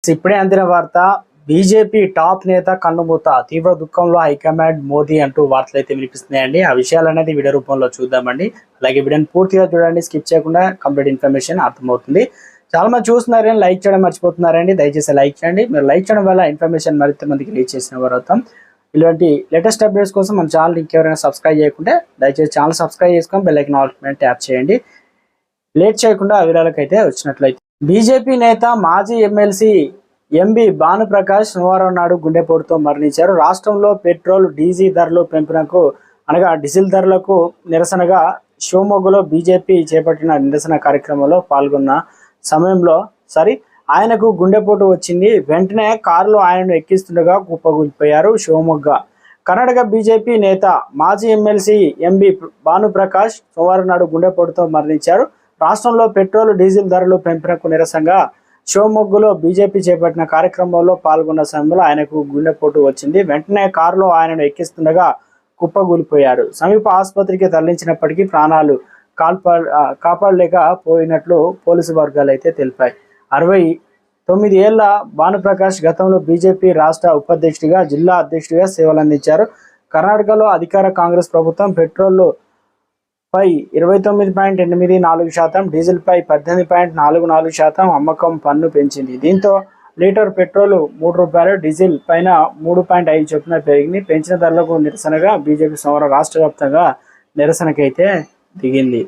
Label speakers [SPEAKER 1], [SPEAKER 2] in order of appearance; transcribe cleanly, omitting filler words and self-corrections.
[SPEAKER 1] ఇప్పుడే అందిన వార్త. బీజేపీ టాప్ నేత కన్నుమూత, తీవ్ర దుఃఖంలో హైకమాండ్ మోదీ అంటూ వార్తలు అయితే వినిపిస్తున్నాయండి. ఆ విషయాలు అనేది వీడియో రూపంలో చూద్దామండి. అలాగే వీడియోని పూర్తిగా చూడండి, స్కిప్ చేయకుండా కంప్లీట్ ఇన్ఫర్మేషన్ అర్థమవుతుంది. చాలా మంది చూస్తున్నారని లైక్ చేయడం మర్చిపోతున్నారండి. దయచేసి లైక్ చేయండి. మీరు లైక్ చేయడం వల్ల ఇన్ఫర్మేషన్ మరింత మందికి రీచ్ చేసిన వారు అవుతాం. ఇలాంటి లేటెస్ట్ అప్డేట్స్ కోసం మన ఛానల్ ఇంకెవరైనా సబ్స్క్రైబ్ చేయకుంటే దయచేసి ఛానల్ సబ్స్క్రైబ్ చేసుకొని బెల్ ఐకాన్ ఆల్ ట్యాప్ చేయండి. లేట్ చేయకుండా ఆ వివరాలకైతే వచ్చినట్లయితే, బీజేపీ నేత మాజీ ఎమ్మెల్సీ ఎంబీ భానుప్రకాష్ సోమవారం నాడు గుండెపోటుతో మరణించారు. రాష్ట్రంలో పెట్రోల్, డీజిల్ ధరలు పెంపునకు అనగా డీజిల్ ధరలకు నిరసనగా షివమొగ్గలో బీజేపీ చేపట్టిన నిరసన కార్యక్రమంలో పాల్గొన్న సమయంలో ఆయనకు గుండెపోటు వచ్చింది. వెంటనే కారులో ఆయనను ఎక్కిస్తుండగా కుప్పకూలిపోయారు. షివమొగ్గ కర్ణాటక బీజేపీ నేత మాజీ ఎమ్మెల్సీ ఎంబీ భానుప్రకాష్ సోమవారం నాడు గుండెపోటుతో మరణించారు. రాష్ట్రంలో పెట్రోల్, డీజిల్ ధరలు పెంపునకు నిరసనగా షివమొగ్గలో బీజేపీ చేపట్టిన కార్యక్రమంలో పాల్గొన్న సమయంలో ఆయనకు గుండెపోటు వచ్చింది. వెంటనే కారులో ఆయనను ఎక్కిస్తుండగా కుప్పగూలిపోయారు. సమీప ఆసుపత్రికి తరలించినప్పటికీ ప్రాణాలు కాపాడలేకపోయినట్లు పోలీసు వర్గాలు అయితే తెలిపాయి. 69 ఏళ్ల భానుప్రకాష్ గతంలో బీజేపీ రాష్ట్ర ఉపాధ్యక్షుడిగా, జిల్లా అధ్యక్షుడిగా సేవలందించారు. కర్ణాటకలో అధికార కాంగ్రెస్ ప్రభుత్వం పెట్రోల్ పై 29.84%, డీజిల్ పై 18.44% అమ్మకం పన్ను పెంచింది. దీంతో లీటర్ పెట్రోల్ ₹3, డీజిల్ పైన 3.5 చొప్పున పెరిగింది. పెంచిన ధరలకు నిరసనగా బీజేపీ సోమవారం రాష్ట్ర వ్యాప్తంగా నిరసనకైతే దిగింది.